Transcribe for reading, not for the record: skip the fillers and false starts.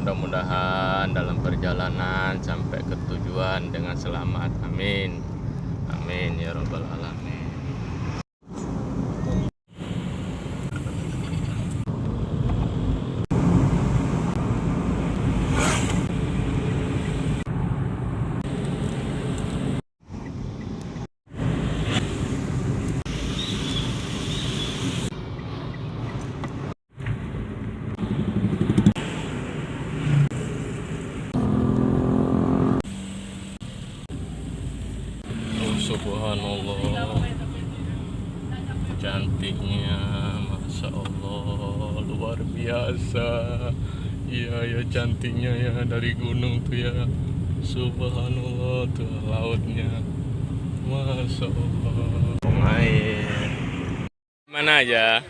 mudah-mudahan dalam perjalanan sampai ke tujuan dengan selamat. Amin. Amin ya rabbal alamin. Subhanallah, cantiknya, masya Allah, luar biasa. Iya ya, cantiknya ya, dari gunung tuh ya. Subhanallah, tuh lautnya, masya Allah. Air mana aja?